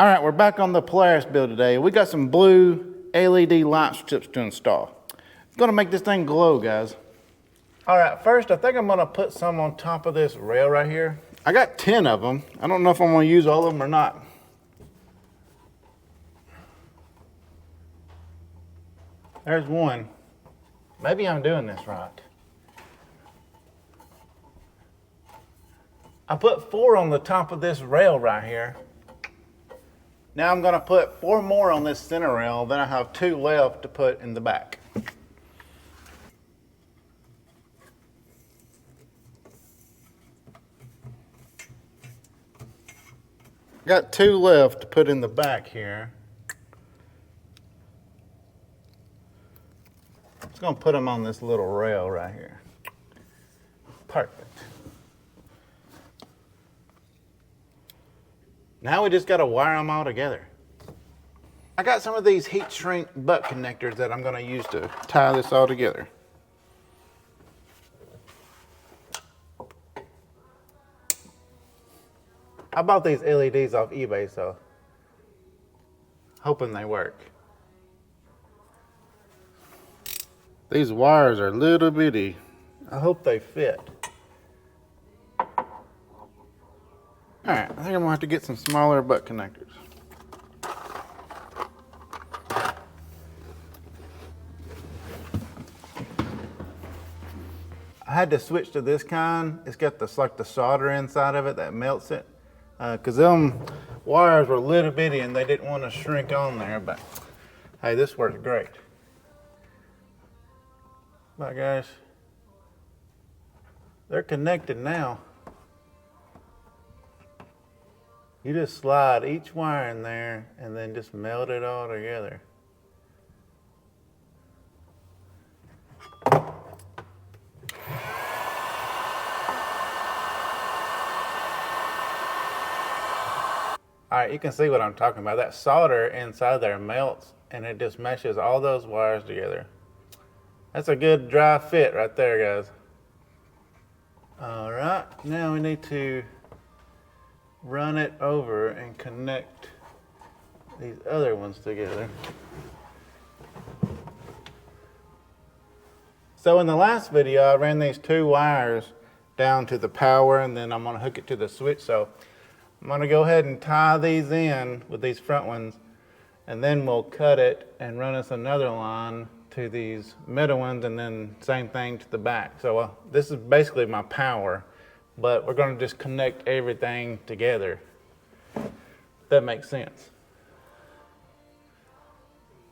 All right, we're back on the Polaris build today. We got some blue LED light strips to install. It's gonna make this thing glow, guys. All right, first I think I'm gonna put some on top of this rail right here. I got 10 of them. I don't know if I'm gonna use all of them or not. There's one. Maybe I'm doing this right. I put 4 on the top of this rail right here. Now I'm gonna put 4 more on this center rail, then I have 2 left to put in the back. Got 2 left to put in the back here. Just gonna put them on this little rail right here. Perfect. Now we just gotta wire them all together. I got some of these heat shrink butt connectors that I'm gonna use to tie this all together. I bought these LEDs off eBay, so hoping they work. These wires are little bitty. I hope they fit. All right, I think I'm gonna have to get some smaller butt connectors. I had to switch to this kind. It's got this like the solder inside of it that melts it. Cause them wires were little bitty and they didn't want to shrink on there, but hey, this works great. Bye guys. They're connected now. You just slide each wire in there and then just melt it all together. All right, you can see what I'm talking about. That solder inside there melts and it just meshes all those wires together. That's a good dry fit right there, guys. All right, now we need to run it over and connect these other ones together. So in the last video, I ran these 2 wires down to the power and then I'm gonna hook it to the switch. So I'm gonna go ahead and tie these in with these front ones and then we'll cut it and run us another line to these middle ones and then same thing to the back. So this is basically my power, but we're gonna just connect everything together. That makes sense.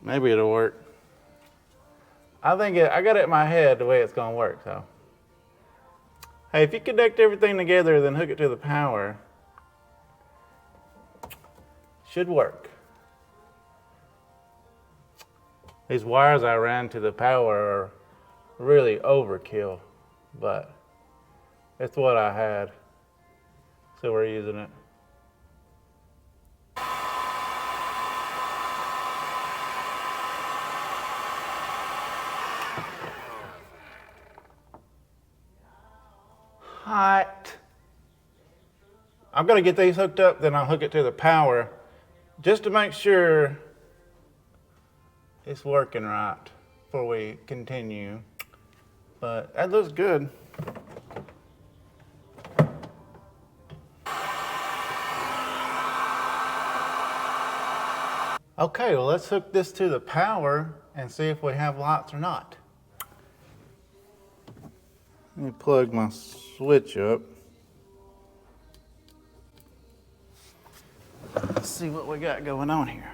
Maybe it'll work. I got it in my head the way it's gonna work, so. Hey, if you connect everything together, then hook it to the power, should work. These wires I ran to the power are really overkill, but it's what I had, so we're using it. Hot. I'm gonna get these hooked up, then I'll hook it to the power just to make sure it's working right before we continue. But that looks good. Okay, well let's hook this to the power and see if we have lights or not. Let me plug my switch up. Let's see what we got going on here.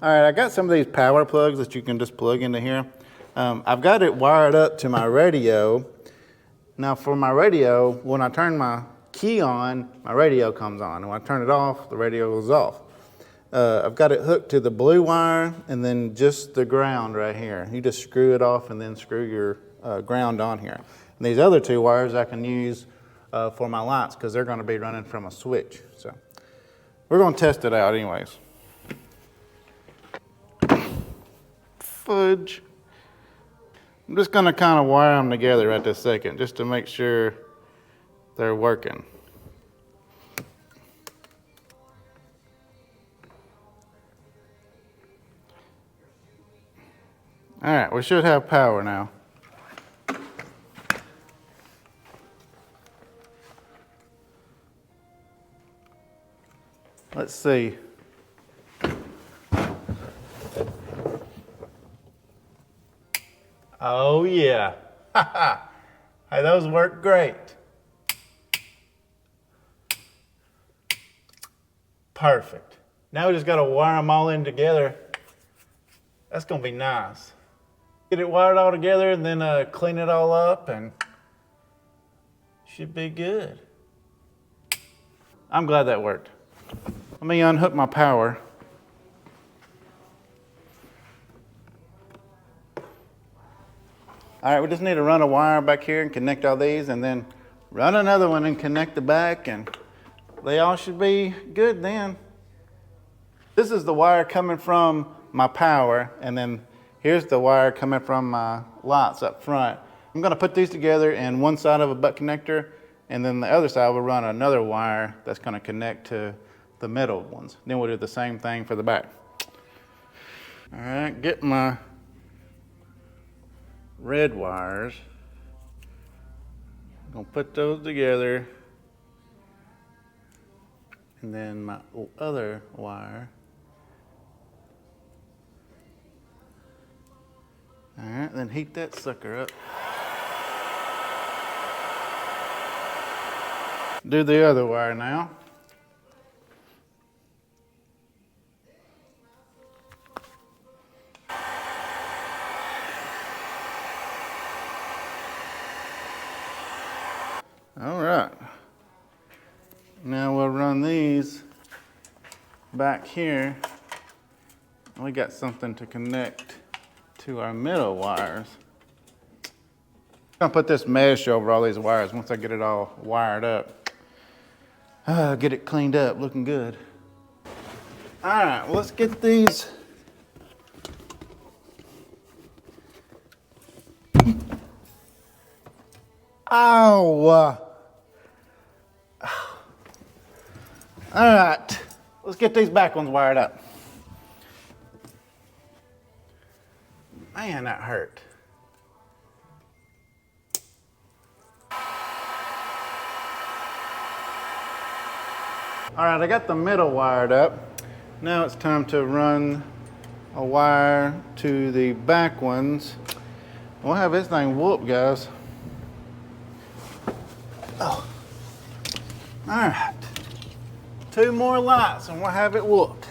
All right, I got some of these power plugs that you can just plug into here. I've got it wired up to my radio. Now for my radio, when I turn my key on, my radio comes on. And when I turn it off, the radio goes off. I've got it hooked to the blue wire and then just the ground right here. You just screw it off and then screw your ground on here. And these other 2 wires I can use for my lights because they're gonna be running from a switch. So we're gonna test it out anyways. Fudge. I'm just gonna kind of wire them together at this second just to make sure they're working. All right, we should have power now. Let's see. Oh yeah. Hey, those work great. Perfect. Now we just got to wire them all in together. That's going to be nice. Get it wired all together and then clean it all up and should be good. I'm glad that worked. Let me unhook my power. All right, we just need to run a wire back here and connect all these and then run another one and connect the back and they all should be good then. This is the wire coming from my power and then here's the wire coming from my lights up front. I'm gonna put these together in one side of a butt connector and then the other side will run another wire that's gonna connect to the middle ones. Then we'll do the same thing for the back. All right, get my red wires. I'm gonna put those together. And then my other wire. All right, then heat that sucker up. Do the other wire now. All right. Now we'll run these back here. We got something to connect to our middle wires. I'm gonna put this mesh over all these wires once I get it all wired up. Get it cleaned up, looking good. All right, well, let's get these. Ow! All right, let's get these back ones wired up. Man, that hurt. All right, I got the middle wired up. Now it's time to run a wire to the back ones. We'll have this thing whooped, guys. Oh. All right. 2 more lights and we'll have it whooped.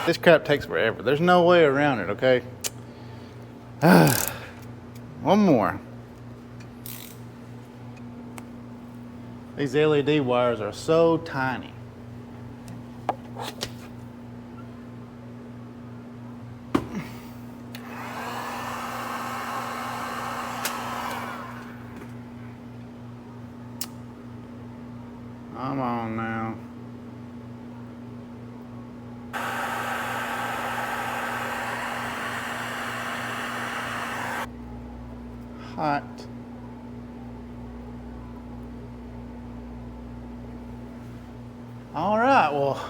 This crap takes forever. There's no way around it, okay? One more. These LED wires are so tiny. Come on now. Hot. All right, well,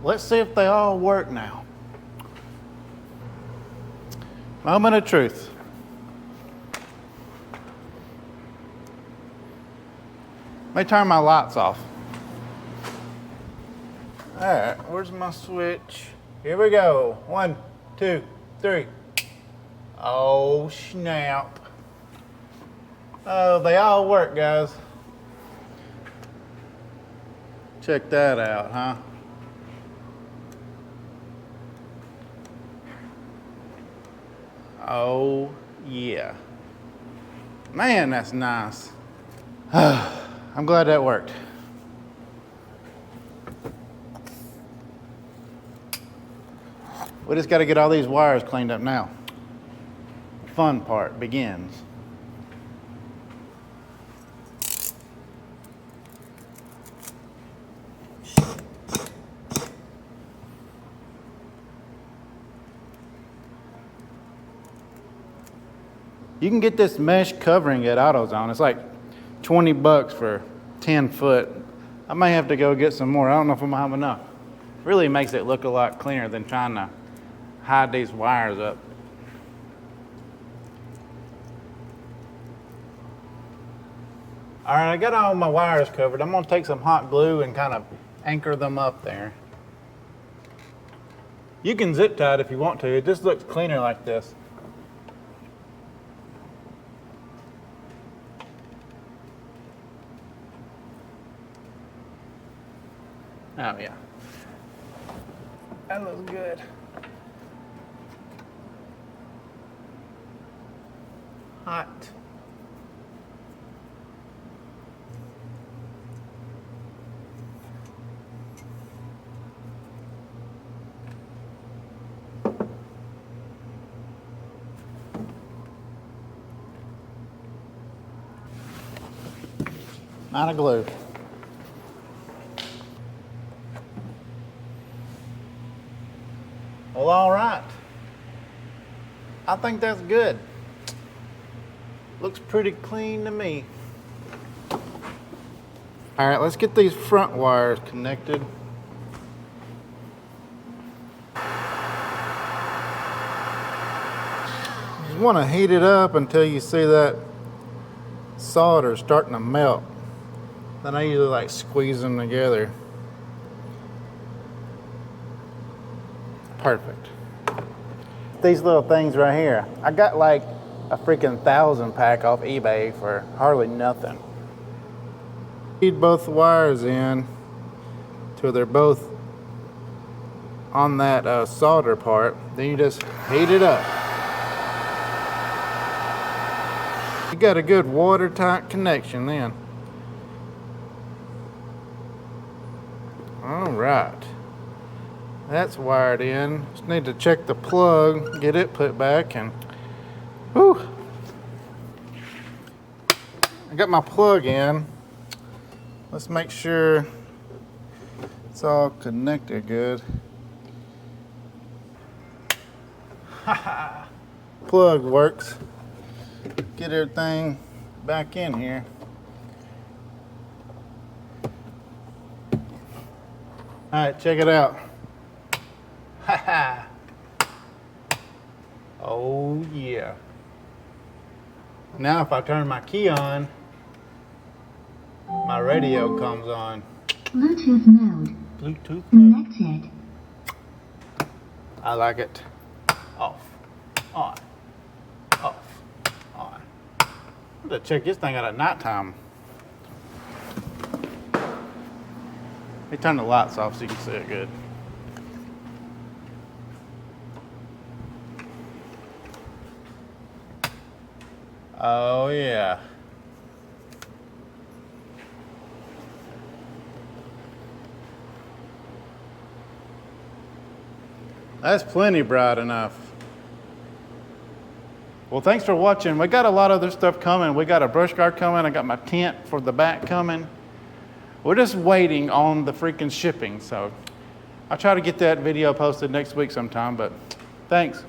let's see if they all work now. Moment of truth. Let me turn my lights off. All right, where's my switch? Here we go. 1, 2, 3. Oh, snap. Oh, they all work, guys. Check that out, huh? Oh, yeah. Man, that's nice. I'm glad that worked. We just got to get all these wires cleaned up now. The fun part begins. You can get this mesh covering at AutoZone. It's like 20 bucks for 10 foot. I may have to go get some more. I don't know if I'm gonna have enough. Really makes it look a lot cleaner than trying to hide these wires up. All right, I got all my wires covered. I'm gonna take some hot glue and kind of anchor them up there. You can zip tie it if you want to. It just looks cleaner like this. Oh yeah. That looks good. Hot. Not a glue. Well, all right. I think that's good. Looks pretty clean to me. All right, let's get these front wires connected. You want to heat it up until you see that solder starting to melt. Then I usually like squeeze them together. Perfect. These little things right here, I got like a freaking 1,000 pack off eBay for hardly nothing. Feed both wires in till they're both on that solder part. Then you just heat it up. You got a good watertight connection then. All right. That's wired in. Just need to check the plug, get it put back, and whew. I got my plug in. Let's make sure it's all connected good. Plug works. Get everything back in here. All right, check it out. Oh yeah. Now if I turn my key on, my radio comes on. Bluetooth mode. Bluetooth mode. Connected. I like it. Off, on, off, on. I'm gonna check this thing out at nighttime. Let me turn the lights off so you can see it good. Oh yeah. That's plenty bright enough. Well, thanks for watching. We got a lot of other stuff coming. We got a brush guard coming. I got my tent for the back coming. We're just waiting on the freaking shipping. So I'll try to get that video posted next week sometime, but thanks.